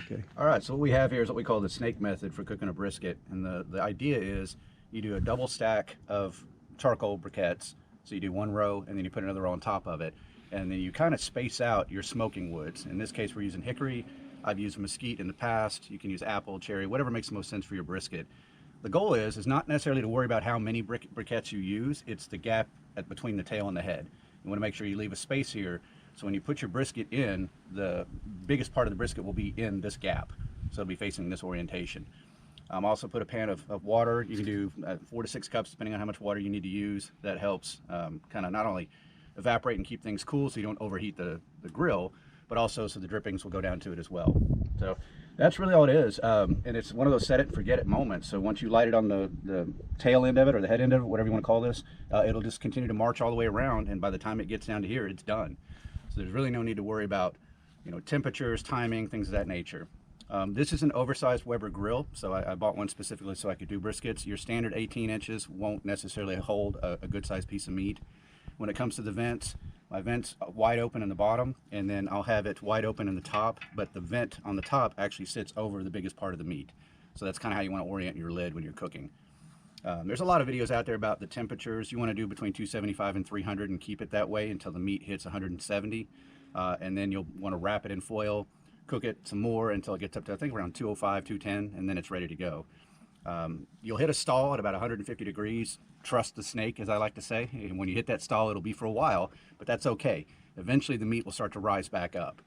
Okay. All right, so what we have here is what we call the snake method for cooking a brisket. And the idea is you do a double stack of charcoal briquettes. So you do one row and then you put another row on top of it. And then you kind of space out your smoking woods. In this case, we're using hickory. I've used mesquite in the past. You can use apple, cherry, whatever makes the most sense for your brisket. The goal is not necessarily to worry about how many briquettes you use. It's the gap between the tail and the head. You want to make sure you leave a space here. So when you put your brisket in, the biggest part of the brisket will be in this gap. So it'll be facing this orientation. Also put a pan of water. You can do 4 to 6 cups depending on how much water you need to use. That helps kind of not only evaporate and keep things cool so you don't overheat the grill, but also so the drippings will go down to it as well. So that's really all it is. And it's one of those set it and forget it moments. So once you light it on the tail end of it or the head end of it, whatever you want to call this, it'll just continue to march all the way around. And by the time it gets down to here, it's done. So there's really no need to worry about, temperatures, timing, things of that nature. This is an oversized Weber grill, so I bought one specifically so I could do briskets. Your standard 18 inches won't necessarily hold a good sized piece of meat. When it comes to the vents, my vent's wide open in the bottom, and then I'll have it wide open in the top, but the vent on the top actually sits over the biggest part of the meat. So that's kind of how you want to orient your lid when you're cooking. There's a lot of videos out there about the temperatures. You want to do between 275 and 300 and keep it that way until the meat hits 170. And then you'll want to wrap it in foil, cook it some more until it gets up to, I think, around 205, 210, and then it's ready to go. You'll hit a stall at about 150 degrees. Trust the snake, as I like to say. And when you hit that stall, it'll be for a while, but that's okay. Eventually, the meat will start to rise back up.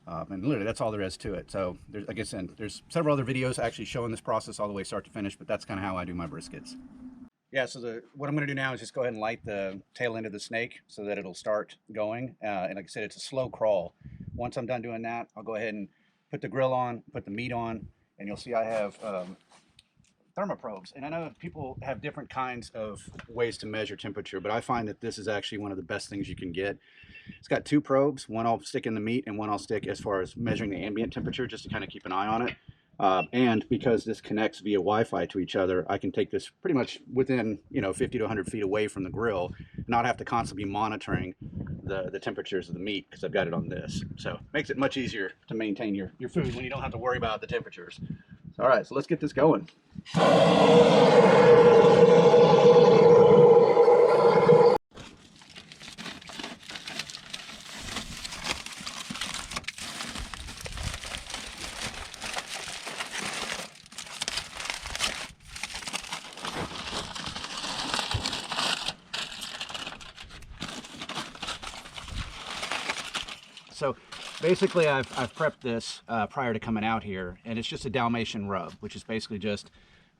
And literally, that's all there is to it. So, like I said, there's several other videos actually showing this process all the way start to finish, but that's kind of how I do my briskets. Yeah, so what I'm going to do now is just go ahead and light the tail end of the snake so that it'll start going. And like I said, it's a slow crawl. Once I'm done doing that, I'll go ahead and put the grill on, put the meat on, and you'll see I have thermoprobes. And I know people have different kinds of ways to measure temperature, but I find that this is actually one of the best things you can get. It's got 2 probes. One I'll stick in the meat and one I'll stick as far as measuring the ambient temperature, just to kind of keep an eye on it. And because this connects via Wi-Fi to each other, I can take this pretty much within 50 to 100 feet away from the grill, not have to constantly be monitoring the temperatures of the meat because I've got it on this. So it makes it much easier to maintain your food when you don't have to worry about the temperatures. So, all right, so let's get this going. So basically I've prepped this prior to coming out here, and it's just a Dalmatian rub, which is basically just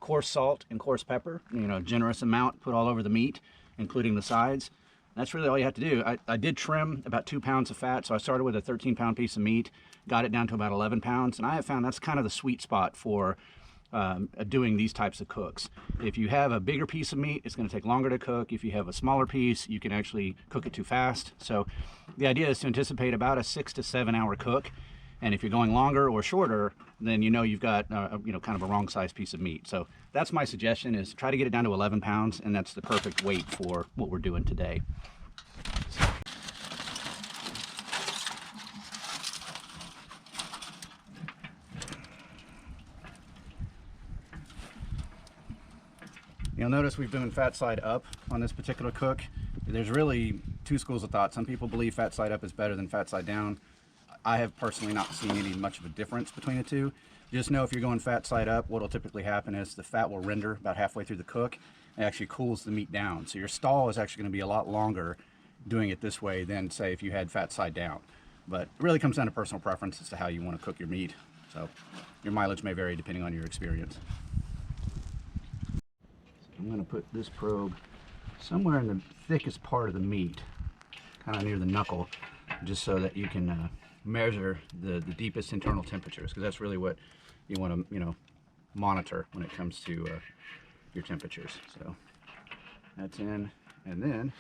coarse salt and coarse pepper, generous amount put all over the meat, including the sides. That's really all you have to do. I did trim about 2 pounds of fat, so I started with a 13-pound piece of meat, got it down to about 11 pounds, and I have found that's kind of the sweet spot for doing these types of cooks. If you have a bigger piece of meat, it's going to take longer to cook. If you have a smaller piece, you can actually cook it too fast. So the idea is to anticipate about a 6 to 7 hour cook. And if you're going longer or shorter, then you've got kind of a wrong size piece of meat. So that's my suggestion, is try to get it down to 11 pounds, and that's the perfect weight for what we're doing today. You'll notice we've done fat side up on this particular cook. There's really 2 schools of thought. Some people believe fat side up is better than fat side down. I have personally not seen any much of a difference between the two. Just know if you're going fat side up, what will typically happen is the fat will render about halfway through the cook and actually cools the meat down. So your stall is actually going to be a lot longer doing it this way than, say, if you had fat side down. But it really comes down to personal preference as to how you want to cook your meat. So your mileage may vary depending on your experience. I'm going to put this probe somewhere in the thickest part of the meat, kind of near the knuckle, just so that you can measure the deepest internal temperatures, because that's really what you want to monitor when it comes to your temperatures. So that's in, and then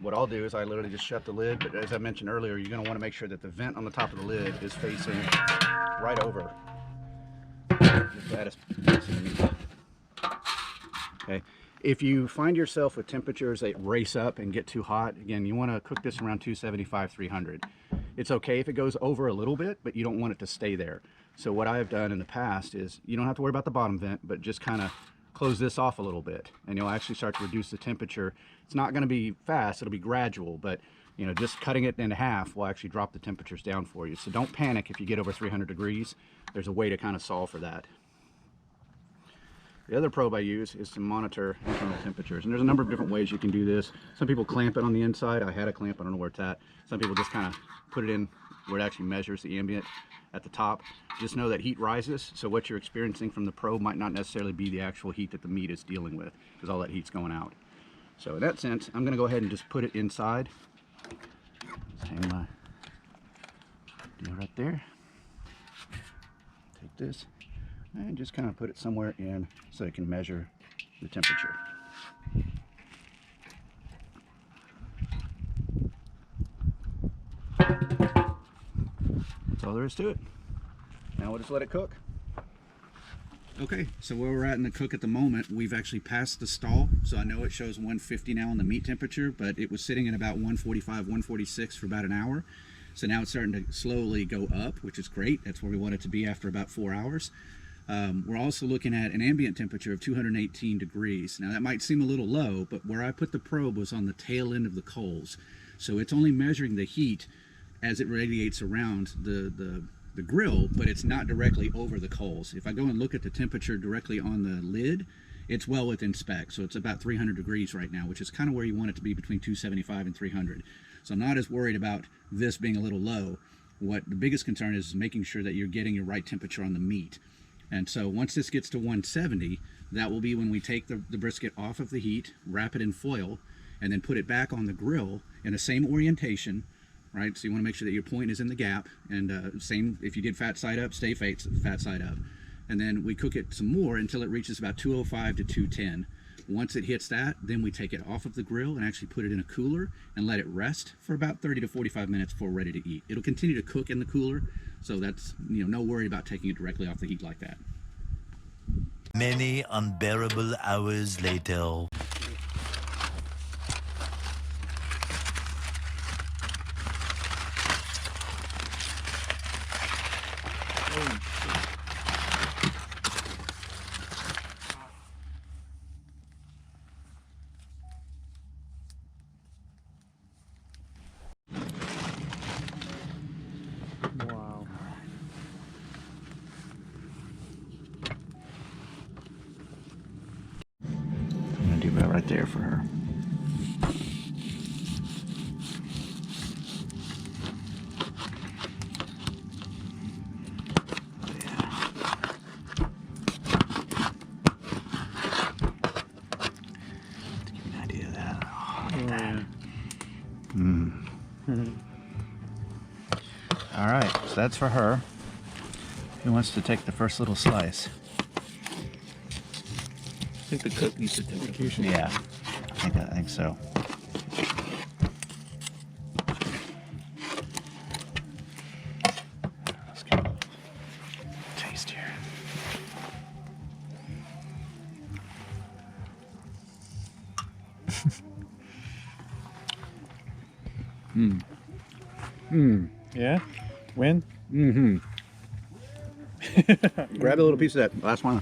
what I'll do is I literally just shut the lid, but as I mentioned earlier, you're going to want to make sure that the vent on the top of the lid is facing right over. That is facing the meat. Okay. If you find yourself with temperatures that race up and get too hot, again, you want to cook this around 275, 300. It's okay if it goes over a little bit, but you don't want it to stay there. So what I have done in the past is you don't have to worry about the bottom vent, but just kind of close this off a little bit and you'll actually start to reduce the temperature. It's not going to be fast, it'll be gradual, but you know, just cutting it in half will actually drop the temperatures down for you. So don't panic if you get over 300 degrees. There's a way to kind of solve for that. The other probe I use is to monitor internal temperatures. And there's a number of different ways you can do this. Some people clamp it on the inside. I had a clamp, I don't know where it's at. Some people just kind of put it in where it actually measures the ambient at the top. Just know that heat rises, so what you're experiencing from the probe might not necessarily be the actual heat that the meat is dealing with, because all that heat's going out. So in that sense, I'm gonna go ahead and just put it inside. Just hang my deal right there. Take this and just kind of put it somewhere in so it can measure the temperature. That's all there is to it. Now we'll just let it cook. Okay, so where we're at in the cook at the moment, we've actually passed the stall. So I know it shows 150 now on the meat temperature, but it was sitting at about 145, 146 for about an hour. So now it's starting to slowly go up, which is great. That's where we want it to be after about 4 hours. We're also looking at an ambient temperature of 218 degrees. Now that might seem a little low, but where I put the probe was on the tail end of the coals. So it's only measuring the heat as it radiates around the grill, but it's not directly over the coals. If I go and look at the temperature directly on the lid, it's well within spec. So it's about 300 degrees right now, which is kind of where you want it to be, between 275 and 300. So I'm not as worried about this being a little low. What the biggest concern is making sure that you're getting your right temperature on the meat. And so once this gets to 170, that will be when we take the brisket off of the heat, wrap it in foil, and then put it back on the grill in the same orientation, right? So you want to make sure that your point is in the gap, and same if you did fat side up, stay fat side up. And then we cook it some more until it reaches about 205 to 210. Once it hits that, then we take it off of the grill and actually put it in a cooler and let it rest for about 30 to 45 minutes before we're ready to eat. It'll continue to cook in the cooler, so that's, you know, no worry about taking it directly off the heat like that. Many unbearable hours later. Wow. I'm gonna do that right there for her. All right, so that's for her. Who wants to take the first little slice? I think the cook needs to take it. Yeah, I think so. Let's get a little taste here. Yeah? Win? Grab a little piece of that last one.